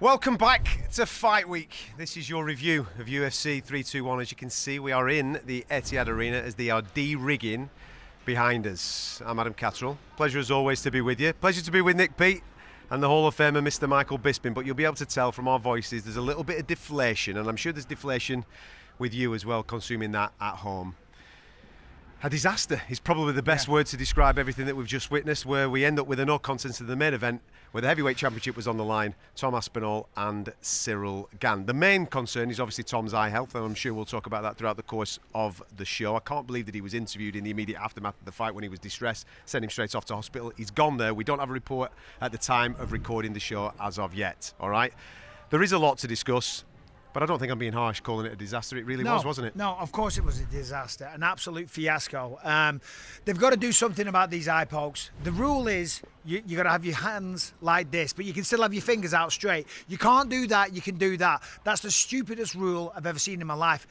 Welcome back to Fight Week. This is your review of UFC 321. As you can see, we are in the Etihad Arena as they are de-rigging behind us. I'm Adam Catterall. Pleasure as always to be with you. Pleasure to be with Nick Peet and the Hall of Famer Mr. Michael Bisping. But you'll be able to tell from our voices there's a little bit of deflation, and I'm sure there's deflation with you as well, consuming that at home. A disaster is probably the best word to describe everything that we've just witnessed, where we end up with a no contest in the main event, where the heavyweight championship was on the line, Tom Aspinall and Ciryl Gane. The main concern is obviously Tom's eye health, and I'm sure we'll talk about that throughout the course of the show. I can't believe that he was interviewed in the immediate aftermath of the fight when he was distressed, sent him straight off to hospital. He's gone there. We don't have a report at the time of recording the show as of yet, all right? There is a lot to discuss. But I don't think I'm being harsh calling it a disaster. It really was, wasn't it? No, of course it was a disaster. An absolute fiasco. They've got to do something about these eye pokes. The rule is you got to have your hands like this, but you can still have your fingers out straight. You can't do that, you can do that. That's the stupidest rule I've ever seen in my life.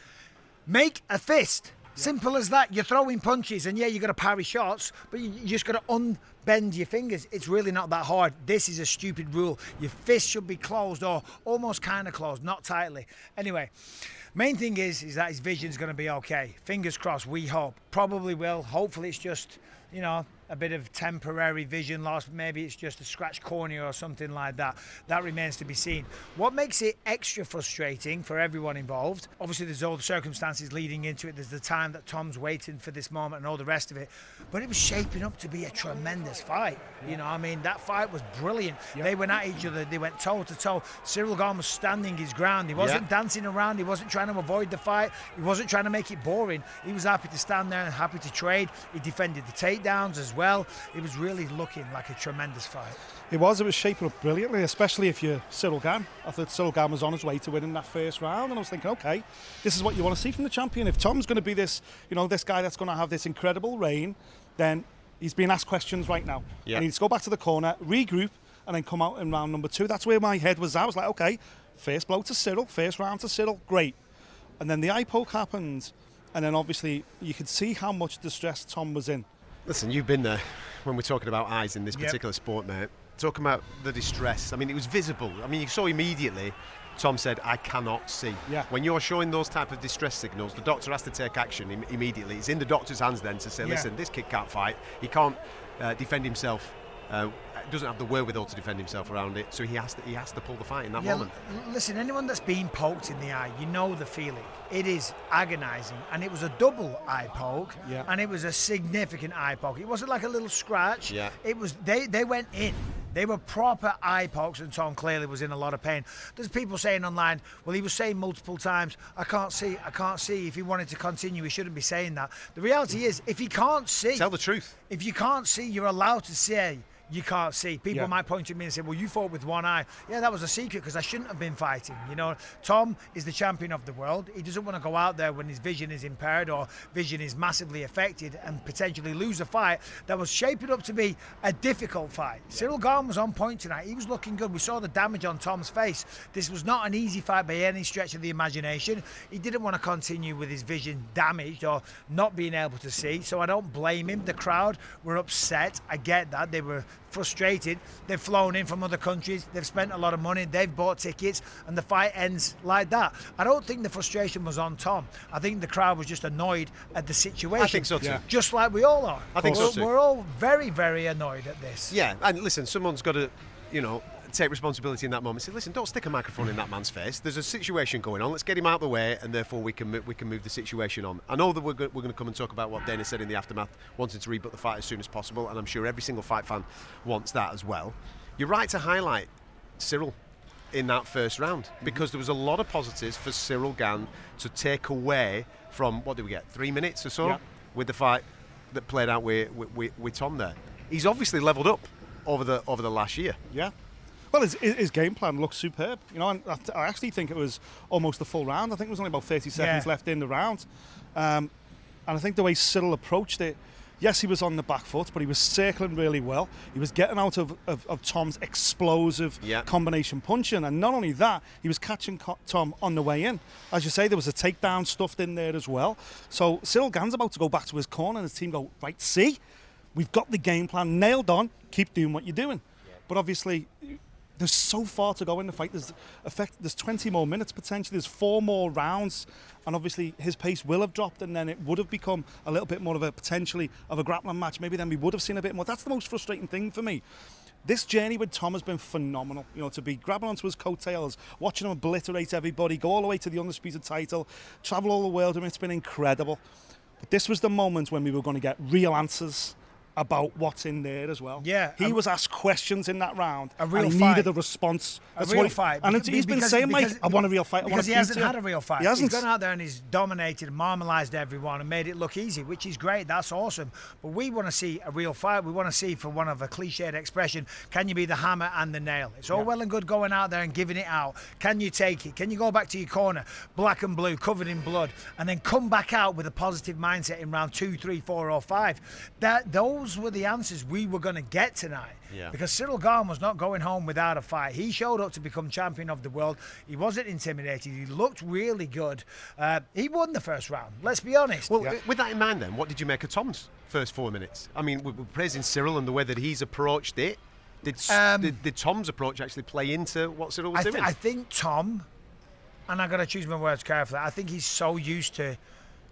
Make a fist. Simple as that. You're throwing punches, and yeah, you got to parry shots, but you just got to unbend your fingers. It's really not that hard. This is a stupid rule. Your fist should be closed, or almost kind of closed, not tightly. Anyway, main thing is that his vision's going to be okay. Fingers crossed. We hope. Probably will. Hopefully, it's just, you know, a bit of temporary vision loss. Maybe it's just a scratched cornea or something like that. That remains to be seen. What makes it extra frustrating for everyone involved, obviously there's all the circumstances leading into it. There's the time that Tom's waiting for this moment and all the rest of it. But it was shaping up to be a tremendous fight. You know, I mean, that fight was brilliant. They went at each other. They went toe to toe. Ciryl Gane was standing his ground. He wasn't dancing around. He wasn't trying to avoid the fight. He wasn't trying to make it boring. He was happy to stand there and happy to trade. He defended the takedowns as well. It was really looking like a tremendous fight. It was shaping up brilliantly, especially if you're Ciryl Gane. I thought Ciryl Gane was on his way to winning that first round, and I was thinking, okay, this is what you want to see from the champion. If Tom's going to be this, you know, this guy that's going to have this incredible reign, then he's being asked questions right now. And he needs to go back to the corner, regroup, and then come out in round number 2. That's where my head was at. I was like, okay, first blow to Ciryl, first round to Ciryl, great. And then the eye poke happened, and then obviously you could see how much distress Tom was in. Listen, you've been there when we're talking about eyes in this particular sport, mate. Talking about the distress. I mean, it was visible. I mean, you saw immediately, Tom said, I cannot see. When you're showing those type of distress signals, the doctor has to take action immediately. It's in the doctor's hands then to say, listen, this kid can't fight. He can't defend himself. Doesn't have the wherewithal to defend himself around it, so he has to pull the fight in that moment. Listen, anyone that's been poked in the eye, you know the feeling. It is agonising, and it was a double eye poke, and it was a significant eye poke. It wasn't like a little scratch. It was they went in. They were proper eye pokes, and Tom clearly was in a lot of pain. There's people saying online, well, he was saying multiple times, I can't see. If he wanted to continue, he shouldn't be saying that. The reality is, if he can't see... Tell the truth. If you can't see, you're allowed to say you can't see. People might point at me and say, well, you fought with one eye. Yeah, that was a secret because I shouldn't have been fighting. You know, Tom is the champion of the world. He doesn't want to go out there when his vision is impaired or vision is massively affected and potentially lose a fight that was shaping up to be a difficult fight. Ciryl Gane was on point tonight. He was looking good. We saw the damage on Tom's face. This was not an easy fight by any stretch of the imagination. He didn't want to continue with his vision damaged or not being able to see, so I don't blame him. The crowd were upset. I get that. They were frustrated. They've flown in from other countries. They've spent a lot of money. They've bought tickets, and the fight ends like that. I don't think the frustration was on Tom. I think the crowd was just annoyed at the situation. I think so too. Just like we all are. I think so too. We're all very, very annoyed at this. Yeah, and listen, someone's got to, you know, take responsibility in that moment. Say, listen, don't stick a microphone in that man's face. There's a situation going on. Let's get him out of the way, and therefore we can move the situation on. I know that we're going to come and talk about what Dana said in the aftermath, wanting to reboot the fight as soon as possible, and I'm sure every single fight fan wants that as well. You're right to highlight Ciryl in that first round because there was a lot of positives for Ciryl Gane to take away from, what did we get, 3 minutes or so with the fight that played out with Tom there. He's obviously levelled up over the last year. Yeah. Well, his game plan looks superb. You know, and I actually think it was almost the full round. I think it was only about 30 seconds left in the round. And I think the way Ciryl approached it, yes, he was on the back foot, but he was circling really well. He was getting out of Tom's explosive combination punching. And not only that, he was catching Tom on the way in. As you say, there was a takedown stuffed in there as well. So Ciryl Gane's about to go back to his corner and his team go, right, see, we've got the game plan nailed on. Keep doing what you're doing. But obviously, there's so far to go in the fight. There's 20 more minutes potentially. There's 4 more rounds, and obviously his pace will have dropped, and then it would have become a little bit more of a potentially of a grappling match. Maybe then we would have seen a bit more. That's the most frustrating thing for me. This journey with Tom has been phenomenal. You know, to be grabbing onto his coattails, watching him obliterate everybody, go all the way to the undisputed title, travel all the world. I mean, it's been incredible. But this was the moment when we were going to get real answers about what's in there as well. Yeah. He was asked questions in that round. A real and he fight. needed a response. That's a real fight. And he's been saying, Mike, I want a real fight. Because he hasn't had a real fight. He hasn't. He's gone out there and he's dominated, marmalised everyone and made it look easy, which is great. That's awesome. But we want to see a real fight. We want to see, for one of a cliched expression, can you be the hammer and the nail? It's all well and good going out there and giving it out. Can you take it? Can you go back to your corner, black and blue, covered in blood, and then come back out with a positive mindset in round 2, 3, 4 or 5? Those were the answers we were going to get tonight. Yeah. Because Ciryl Gane was not going home without a fight. He showed up to become champion of the world. He wasn't intimidated. He looked really good. He won the first round, let's be honest. Well, with that in mind then, what did you make of Tom's first 4 minutes? I mean, we're praising Ciryl and the way that he's approached it. Did Tom's approach actually play into what Ciryl was doing? I think Tom, and I've got to choose my words carefully, I think he's so used to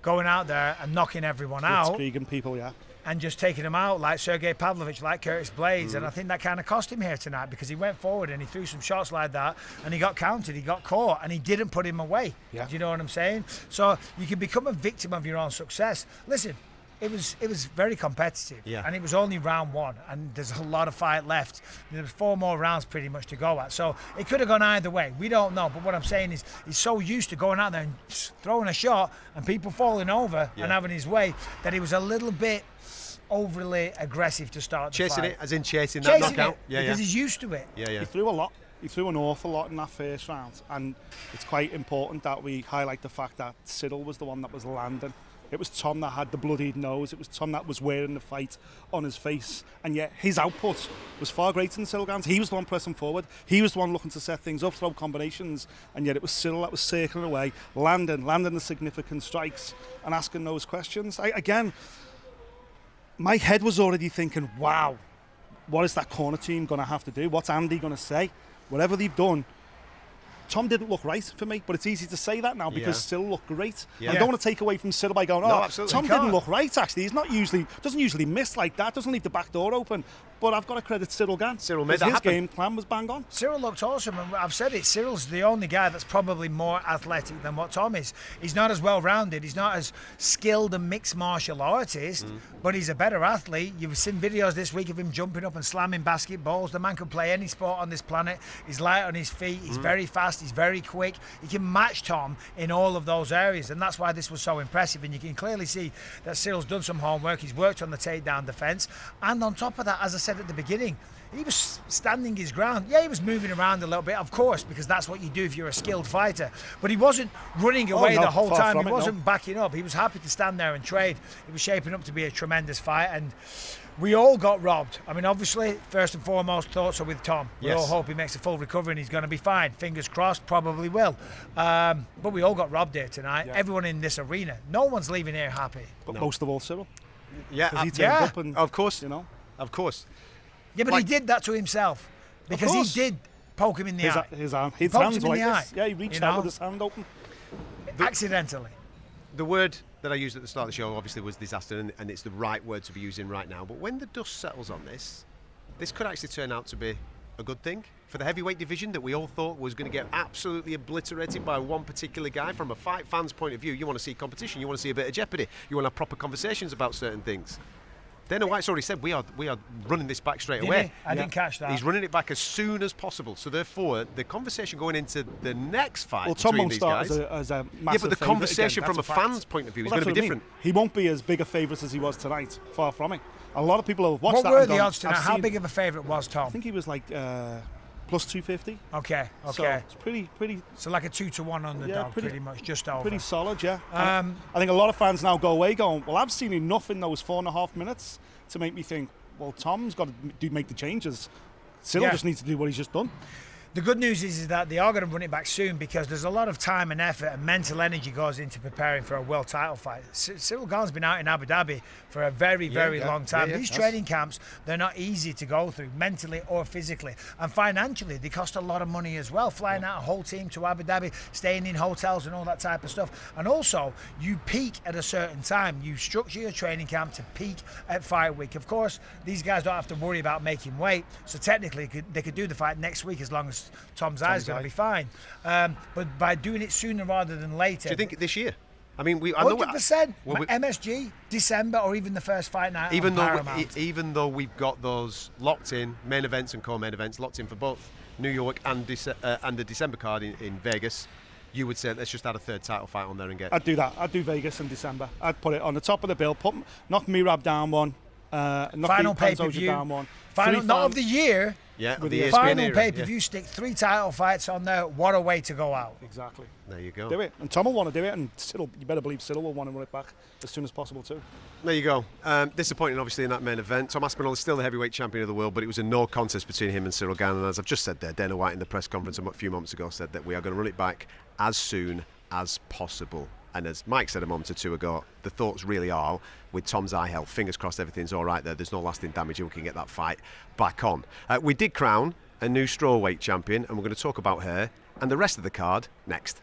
going out there and knocking everyone out. Blitzkrieging people, yeah. And just taking them out like Sergey Pavlovich, like Curtis Blades. And I think that kind of cost him here tonight, because he went forward and he threw some shots like that and he got counted, he got caught, and he didn't put him away. Yeah. Do you know what I'm saying? So you can become a victim of your own success. Listen, it was very competitive, and it was only round 1, and there's a lot of fight left. There's 4 more rounds pretty much to go at, so it could have gone either way. We don't know, but what I'm saying is he's so used to going out there and throwing a shot and people falling over and having his way that he was a little bit overly aggressive to start the chasing fight. it, as in chasing that knockout. Because he's used to it. He threw a lot. He threw an awful lot in that first round, and it's quite important that we highlight the fact that Ciryl was the one that was landing. It was Tom that had the bloodied nose. It was Tom that was wearing the fight on his face. And yet his output was far greater than Ciryl Gane's. He was the one pressing forward. He was the one looking to set things up, throw combinations. And yet it was Ciryl that was circling away, landing the significant strikes and asking those questions. Again, my head was already thinking, wow, what is that corner team going to have to do? What's Andy going to say? Whatever they've done, Tom didn't look right for me, but it's easy to say that now because Ciryl looked great. I don't want to take away from Ciryl by going, Tom didn't look right, actually. He's not doesn't usually miss like that, doesn't leave the back door open. But I've got to credit Ciryl Gane. Ciryl made that happen. His game plan was bang on. Ciryl looked awesome, and I've said it, Cyryl's the only guy that's probably more athletic than what Tom is. He's not as well-rounded, he's not as skilled a mixed martial artist, but he's a better athlete. You've seen videos this week of him jumping up and slamming basketballs. The man can play any sport on this planet. He's light on his feet, he's very fast, he's very quick. He can match Tom in all of those areas, and that's why this was so impressive. And you can clearly see that Cyryl's done some homework. He's worked on the takedown defense, and on top of that, as I said at the beginning, he was standing his ground. Yeah, he was moving around a little bit, of course, because that's what you do if you're a skilled fighter. But he wasn't running away the whole time. He wasn't backing up. He was happy to stand there and trade. It was shaping up to be a tremendous fight, and we all got robbed. I mean, obviously, first and foremost, thoughts are with Tom. We all hope he makes a full recovery and he's going to be fine. Fingers crossed, probably will. But we all got robbed here tonight. Everyone in this arena. No one's leaving here happy. But most of all, Ciryl. Yeah, because he turned up and, of course, you know. Of course. Yeah, but he did that to himself, because he did poke him in the eye. His He hands poked him in like the this. eye. Yeah, he reached out with his hand open. Accidentally. The word that I used at the start of the show obviously was disaster, and it's the right word to be using right now. But when the dust settles on this could actually turn out to be a good thing for the heavyweight division that we all thought was going to get absolutely obliterated by one particular guy. From a fight fan's point of view, you want to see competition, you want to see a bit of jeopardy, you want to have proper conversations about certain things. Dana White's already said we are running this back straight away. I didn't catch that. He's running it back as soon as possible. So therefore, the conversation going into the next fight Tom between won't these start guys, as a massive but the favourite conversation again, from a fan's point of view is well, going to be different. He won't be as big a favourite as he was tonight. Far from it. A lot of people have watched that. What were the odds tonight? How big of a favourite was Tom? I think he was like plus 250. Okay. So it's pretty. So like a 2-1 underdog, pretty much, just over. Pretty solid, yeah. I think a lot of fans now go away going, well, I've seen enough in those 4.5 minutes to make me think, well, Tom's got to make the changes. Ciryl just needs to do what he's just done. The good news is that they are going to run it back soon, because there's a lot of time and effort and mental energy goes into preparing for a world title fight. Ciryl Gane's been out in Abu Dhabi for a very long time. These training camps, they're not easy to go through, mentally or physically. And financially, they cost a lot of money as well, flying out a whole team to Abu Dhabi, staying in hotels and all that type of stuff. And also, you peak at a certain time. You structure your training camp to peak at fight week. Of course, these guys don't have to worry about making weight, so technically they could do the fight next week as long as Tom's eye is going to be fine. But by doing it sooner rather than later. Do you think this year? I mean, 100%. MSG, December, or even the first fight night. Even though we've got those locked in main events and co-main events locked in for both New York and the December card in Vegas, you would say let's just add a third title fight on there and get. I'd do that. I'd do Vegas in December. I'd put it on the top of the bill. Knock Merab down one. Final pay-per-view. Down one. Final, not of the year. Yeah, with the final pay-per-view, stick 3 title fights on there. What a way to go out. Exactly. There you go. Do it. And Tom will want to do it, and Ciryl, you better believe Ciryl will want to run it back as soon as possible too. There you go. Disappointing, obviously, in that main event. Tom Aspinall is still the heavyweight champion of the world, but it was a no contest between him and Ciryl Gane. And as I've just said there, Dana White in the press conference a few moments ago said that we are going to run it back as soon as possible. And as Mike said a moment or two ago, the thoughts really are, with Tom's eye health, fingers crossed everything's all right there, there's no lasting damage and we can get that fight back on. We did crown a new strawweight champion, and we're going to talk about her and the rest of the card next.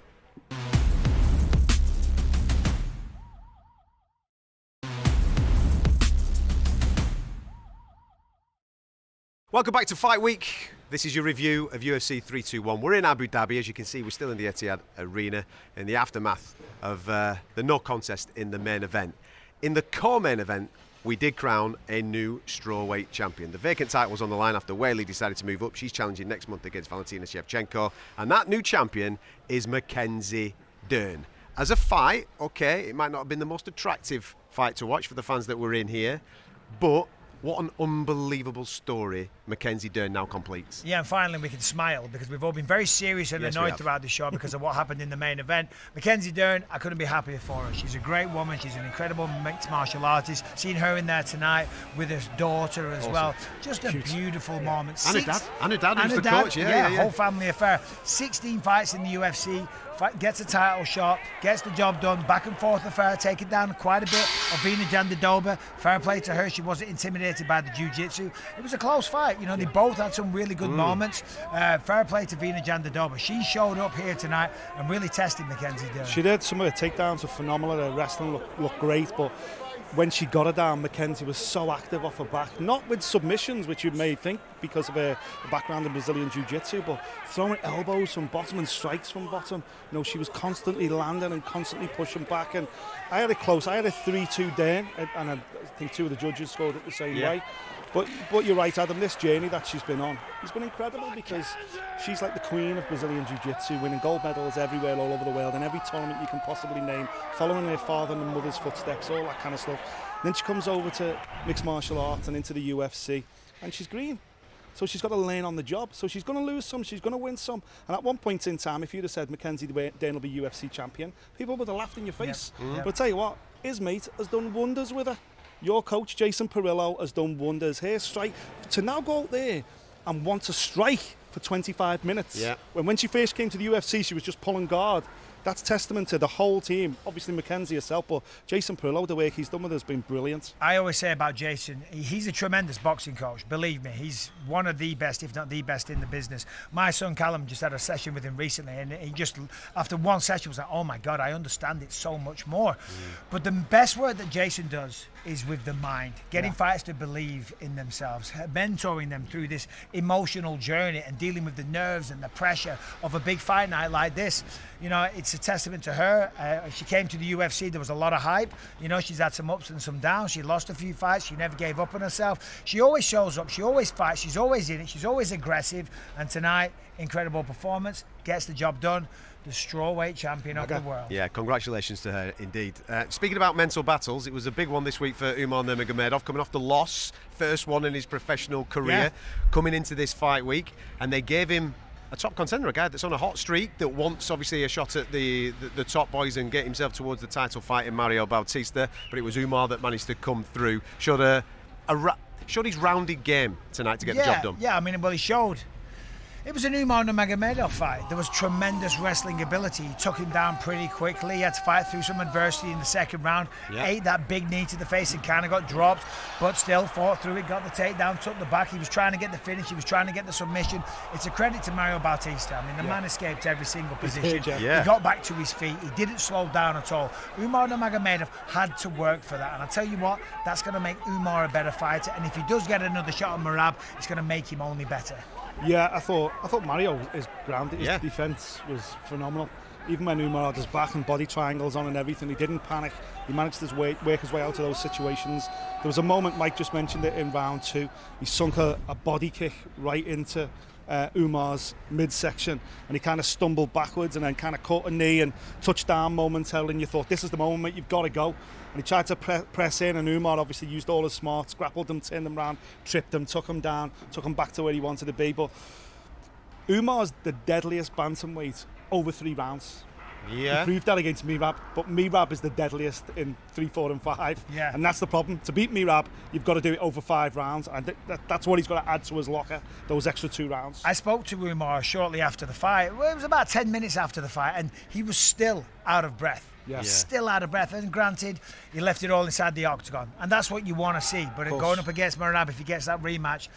Welcome back to Fight Week. This is your review of UFC 321. We're in Abu Dhabi. As you can see, we're still in the Etihad Arena in the aftermath of the no contest in the main event. In the co-main event, we did crown a new strawweight champion. The vacant title was on the line after Whaley decided to move up. She's challenging next month against Valentina Shevchenko. And that new champion is Mackenzie Dern. As a fight, okay, it might not have been the most attractive fight to watch for the fans that were in here, but what an unbelievable story Mackenzie Dern now completes. Yeah, and finally we can smile, because we've all been very serious and annoyed throughout the show because of what happened in the main event. Mackenzie Dern, I couldn't be happier for her. She's a great woman. She's an incredible mixed martial artist. Seeing her in there tonight with her daughter as well. Just a beautiful moment. And her dad who's the coach. Yeah, whole family affair. 16 fights in the UFC. Gets a title shot, gets the job done, back and forth affair, taking down quite a bit of Virna Jandiroba. Fair play to her, she wasn't intimidated by the jiu-jitsu. It was a close fight, you know, they both had some really good moments. Fair play to Virna Jandiroba. She showed up here tonight and really tested Mackenzie Dern. She did. Some of her takedowns were phenomenal. Her wrestling looked great, but when she got her down, Mackenzie was so active off her back, not with submissions, which you may think because of her background in Brazilian Jiu-Jitsu, but throwing elbows from bottom and strikes from bottom. You know, she was constantly landing and constantly pushing back, and I had it close. I had a 3-2 Dern, and I think 2 of the judges scored it the same way. But you're right, Adam, this journey that she's been on has been incredible, because she's like the queen of Brazilian Jiu-Jitsu, winning gold medals everywhere all over the world in every tournament you can possibly name, following her father and mother's footsteps, all that kind of stuff. Then she comes over to mixed martial arts and into the UFC, and she's green. So she's got to learn on the job. So she's going to lose some, she's going to win some. And at one point in time, if you'd have said Mackenzie Dern will be UFC champion, people would have laughed in your face. But I tell you what, his mate has done wonders with her. Your coach, Jason Perillo, has done wonders. Her strike, to now go out there and want to strike for 25 minutes. When she first came to the UFC, she was just pulling guard. That's testament to the whole team. Obviously Mackenzie herself, but Jason Perillo, the work he's done with her has been brilliant. I always say about Jason, he's a tremendous boxing coach. Believe me, he's one of the best, if not the best in the business. My son Callum just had a session with him recently, and he just, after one session, was like, oh my God, I understand it so much more. But the best work that Jason does is with the mind, getting fighters to believe in themselves, mentoring them through this emotional journey and dealing with the nerves and the pressure of a big fight night like this. You know, it's a testament to her. She came to the UFC, there was a lot of hype. You know, she's had some ups and some downs. She lost a few fights. She never gave up on herself. She always shows up. She always fights. She's always in it. She's always aggressive. And tonight, incredible performance. Gets the job done. The strawweight champion of the world. Yeah, congratulations to her indeed. Speaking about mental battles, it was a big one this week for Umar Nurmagomedov, coming off the loss, first one in his professional career, coming into this fight week, and they gave him a top contender, a guy that's on a hot streak, that wants obviously a shot at the top boys and get himself towards the title fight in Mario Bautista, but it was Umar that managed to come through, showed his rounded game tonight to get the job done. Yeah, I mean, well, he showed It was an Umar Nurmagomedov fight. There was tremendous wrestling ability. He took him down pretty quickly. He had to fight through some adversity in the second round. Ate that big knee to the face and kind of got dropped, but still fought through it, got the takedown, took the back. He was trying to get the finish. He was trying to get the submission. It's a credit to Mario Bautista. I mean, the man escaped every single position. He got back to his feet. He didn't slow down at all. Umar Nurmagomedov had to work for that. And I'll tell you what, that's going to make Umar a better fighter. And if he does get another shot on Merab, it's going to make him only better. Yeah, I thought Mario is grounded. His defence was phenomenal. Even when Umar had his back and body triangles on and everything, he didn't panic. He managed to work his way out of those situations. There was a moment, Mike just mentioned it, in round 2. He sunk a body kick right into Umar's midsection, and he kind of stumbled backwards and then kind of caught a knee and touched down momentarily, and you thought, this is the moment, mate, you've got to go. And he tried to press in, and Umar obviously used all his smarts, grappled him, turned him round, tripped him, took him down, took him back to where he wanted to be. But Umar's the deadliest bantamweight over 3 rounds. Yeah. He proved that against Merab, but Merab is the deadliest in 3, 4 and 5. Yeah. And that's the problem. To beat Merab, you've got to do it over 5 rounds, and that's what he's got to add to his locker, those extra 2 rounds. I spoke to Umar shortly after the fight. Well, it was about 10 minutes after the fight, and he was still out of breath. Still out of breath. And granted, he left it all inside the octagon, and that's what you want to see. But going up against Merab, if he gets that rematch,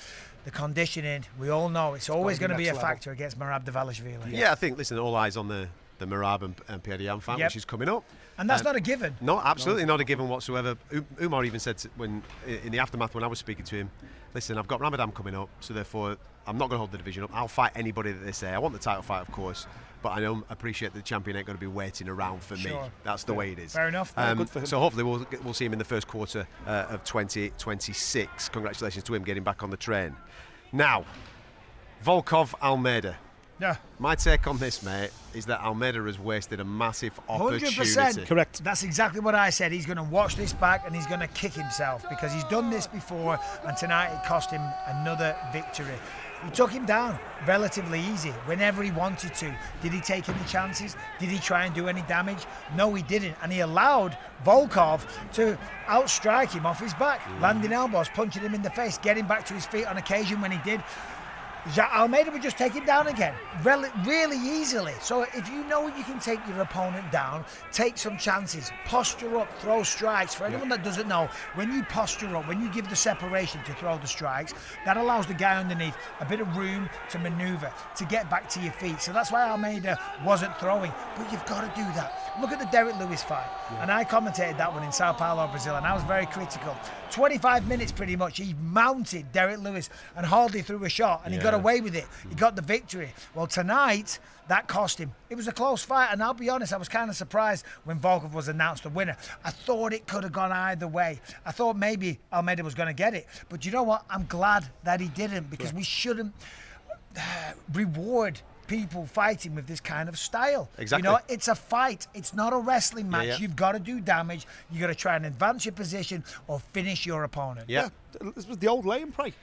the conditioning, we all know it's always going to be a factor against Merab Dvalishvili. Yeah, I think, listen, all eyes on the Merab and Pierre Yan fight, which is coming up. And that's not a given. No, absolutely not a given whatsoever. Umar even said when in the aftermath when I was speaking to him, listen, I've got Ramadan coming up, so therefore I'm not going to hold the division up. I'll fight anybody that they say. I want the title fight, of course, but I don't appreciate the champion ain't going to be waiting around for me. That's the way it is. Fair enough. Good for him. So hopefully we'll see him in the first quarter of 2026. Congratulations to him getting back on the train. Now, Volkov, Almeida. Yeah. My take on this, mate, is that Almeida has wasted a massive opportunity. 100%. Correct. That's exactly what I said. He's going to watch this back and he's going to kick himself because he's done this before, and tonight it cost him another victory. He took him down relatively easy whenever he wanted to. Did he take any chances? Did he try and do any damage? No, he didn't. And he allowed Volkov to outstrike him off his back, landing elbows, punching him in the face, getting back to his feet on occasion when he did. Almeida would just take him down again, really easily. So if you know you can take your opponent down, take some chances, posture up, throw strikes. For anyone that doesn't know, when you posture up, when you give the separation to throw the strikes, that allows the guy underneath a bit of room to maneuver, to get back to your feet. So that's why Almeida wasn't throwing. But you've got to do that. Look at the Derek Lewis fight. And I commentated that one in Sao Paulo, Brazil, and I was very critical. 25 minutes pretty much, he mounted Derek Lewis and hardly threw a shot, and he got away with it. He got the victory. Well, tonight, that cost him. It was a close fight, and I'll be honest, I was kind of surprised when Volkov was announced the winner. I thought it could have gone either way. I thought maybe Almeida was going to get it. But you know what? I'm glad that he didn't, because we shouldn't reward people fighting with this kind of style. Exactly. You know, it's a fight. It's not a wrestling match. Yeah. You've got to do damage. You've got to try and advance your position or finish your opponent. Yeah. This was the old lay and pray.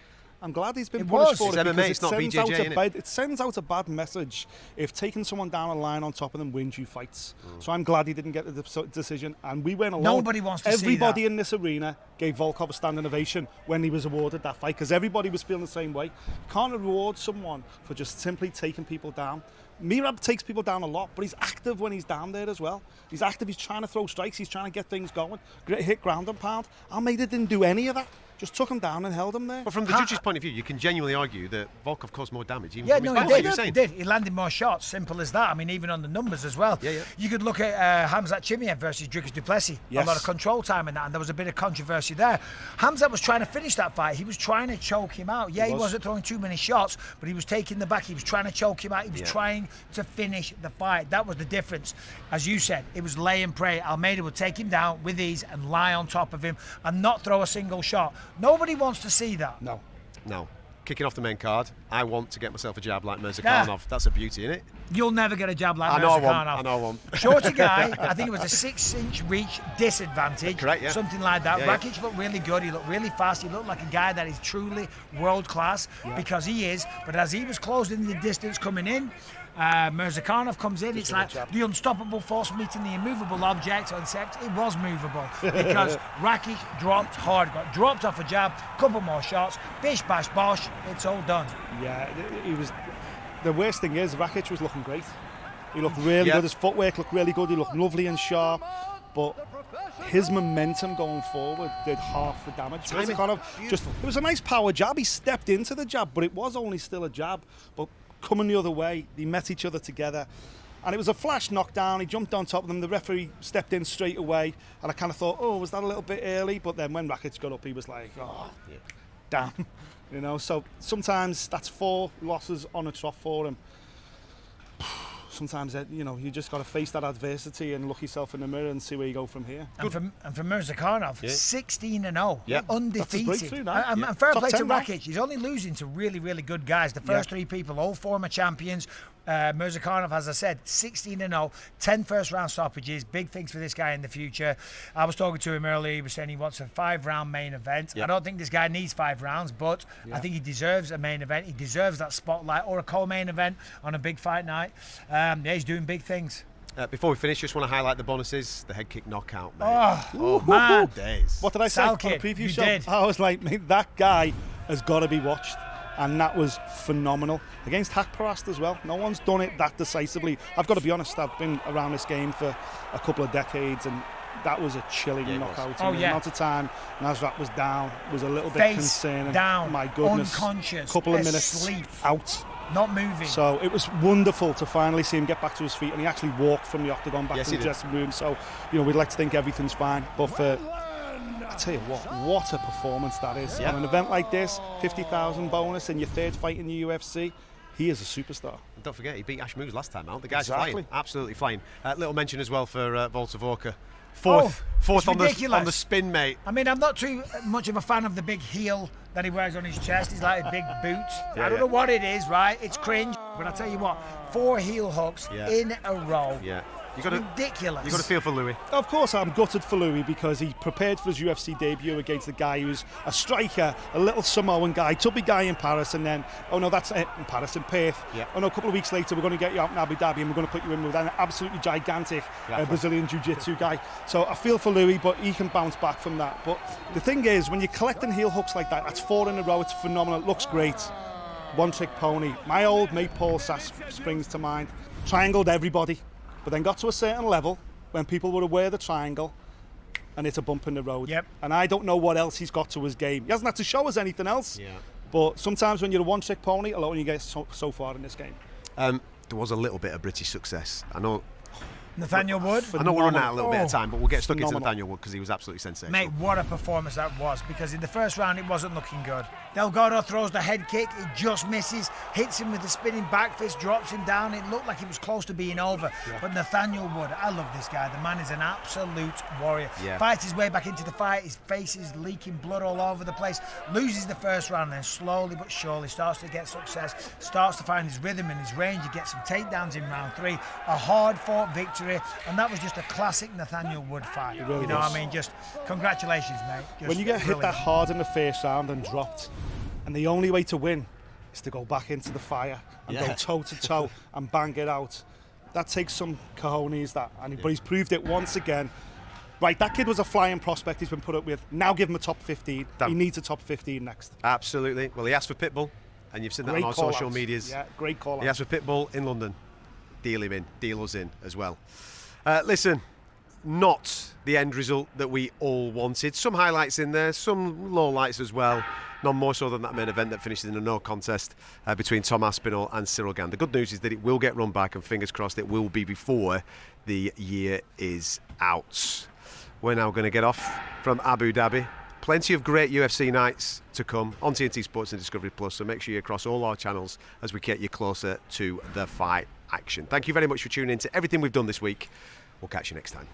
I'm glad he's been It punished was. for it, It's MMA, because it's not BJJ, it sends out a bad message if taking someone down a line on top of them wins you fights. So I'm glad he didn't get the decision, and we went along. Nobody wants to see that. Everybody in this arena gave Volkov a standing ovation when he was awarded that fight, because everybody was feeling the same way. You can't reward someone for just simply taking people down. Merab takes people down a lot, but he's active when he's down there as well. He's active, he's trying to throw strikes, he's trying to get things going, hit ground and pound. Almeida didn't do any of that. Just took him down and held him there. But from the judge's point of view, you can genuinely argue that Volkov caused more damage. Even Yeah, from his no, back, he like did. you're saying. He did. He landed more shots. Simple as that. I mean, even on the numbers as well. Yeah. You could look at Khamzat Chimaev versus Dricus du Plessis. Yes. A lot of control time in that, and there was a bit of controversy there. Khamzat was trying to finish that fight. He was trying to choke him out. Yeah, he wasn't throwing too many shots, but he was taking the back. He was trying to choke him out. He was trying to finish the fight. That was the difference. As you said, it was lay and pray. Almeida would take him down with ease and lie on top of him and not throw a single shot. Nobody wants to see that. No. Kicking off the main card, I want to get myself a jab like Murzakanov. Yeah. That's a beauty, isn't it? You'll never get a jab like I know Murzakanov. I want. Shorter guy, I think it was a 6-inch reach disadvantage. Correct, yeah. Something like that. Yeah, Rakić looked really good. He looked really fast. He looked like a guy that is truly world class because he is. But as he was closing the distance coming in, Murzakanov comes in. It's like the unstoppable force meeting the immovable object, except it was movable because Rakić dropped hard, got dropped off a jab, couple more shots, bish bash bosh, it's all done. Yeah, he was. the worst thing is, Rakić was looking great. He looked really good. His footwork looked really good. He looked lovely and sharp. But his momentum going forward did half the damage. It was a nice power jab. He stepped into the jab, but it was only still a jab. But coming the other way, they met each other together. And it was a flash knockdown. He jumped on top of them. The referee stepped in straight away. And I kind of thought, oh, was that a little bit early? But then when Rakić got up, he was like, oh, damn. You know, so sometimes that's 4 losses on a trot for him. Sometimes, you know, you just got to face that adversity and look yourself in the mirror and see where you go from here. And for Murzakanov, 16-0, undefeated. That's a breakthrough now. And fair play to Rakić. He's only losing to really, really good guys. The first 3 people, all former champions. Murzakanov, as I said, 16-0, 10 first-round stoppages. Big things for this guy in the future. I was talking to him earlier. He was saying he wants a 5-round main event. I don't think this guy needs 5 rounds, but I think he deserves a main event. He deserves that spotlight or a co-main event on a big fight night. He's doing big things. Before we finish, just want to highlight the bonuses. The head kick knockout, mate. Oh man. Days. What did I say Salkilld, on the preview you show? did. I was like, mate, that guy has got to be watched. And that was phenomenal. Against Haqparast as well. No one's done it that decisively. I've got to be honest, I've been around this game for a couple of decades, and that was a chilling knockout. The amount of time Nasrat was down was a little bit concerning. Down, my goodness. unconscious, couple of minutes asleep, out. not moving. So it was wonderful to finally see him get back to his feet, and he actually walked from the octagon back to the dressing room. So, you know, we'd like to think everything's fine. But for I tell you what a performance that is. On an event like this, 50,000 bonus in your 3rd fight in the UFC, he is a superstar. And don't forget, he beat Ash Moose last time out. The guy's flying, absolutely flying. Little mention as well for Volkov. Fourth on the spin, mate. I mean, I'm not too much of a fan of the big heel that he wears on his chest. He's like a big boot. I don't know what it is, right? It's cringe. But I tell you what, 4 heel hooks in a row. Ridiculous. You got to feel for Louie. Of course, I'm gutted for Louie because he prepared for his UFC debut against a guy who's a striker, a little Samoan guy, tubby guy in Paris, and then in Paris, in Perth. A couple of weeks later we're going to get you out in Abu Dhabi and we're going to put you in with an absolutely gigantic Brazilian jiu-jitsu guy. So I feel for Louie, but he can bounce back from that. But the thing is, when you're collecting heel hooks like that, that's 4 in a row. It's phenomenal. It looks great. One-trick pony. My old mate Paul Sass springs to mind. Triangled everybody. But then got to a certain level when people were aware of the triangle and it's a bump in the road. And I don't know what else he's got to his game. He hasn't had to show us anything else. But sometimes when you're a one-trick pony, alone you get so far in this game. There was a little bit of British success. I know Nathaniel Wood. I know we're running out a little bit of time, but we'll get stuck into Nathaniel Wood because he was absolutely sensational. Mate, what a performance that was, because in the first round it wasn't looking good. Delgado throws the head kick, it just misses, hits him with the spinning back fist, drops him down. It looked like it was close to being over. But Nathaniel Wood, I love this guy. The man is an absolute warrior. Fights his way back into the fight, his face is leaking blood all over the place. Loses the first round, and then slowly but surely starts to get success, starts to find his rhythm and his range. He gets some takedowns in round 3, a hard-fought victory, and that was just a classic Nathaniel Wood fight. You know what I mean? Just congratulations, mate. Just when you get hit that hard in the first round and dropped, and the only way to win is to go back into the fire and go toe-to-toe and bang it out. That takes some cojones, but he's proved it once again. Right, that kid was a flying prospect he's been put up with. Now give him a top 15. He needs a top 15 next. Absolutely. Well, he asked for Pitbull, and you've seen that on our social medias. Yeah, great call. He asked for Pitbull in London. Deal him in. Deal us in as well. Listen, not the end result that we all wanted. Some highlights in there, some lowlights as well. None more so than that main event that finished in a no contest between Tom Aspinall and Ciryl Gane. The good news is that it will get run back, and fingers crossed it will be before the year is out. We're now going to get off from Abu Dhabi. Plenty of great UFC nights to come on TNT Sports and Discovery Plus, so make sure you cross all our channels as we get you closer to the fight action. Thank you very much for tuning in to everything we've done this week. We'll catch you next time.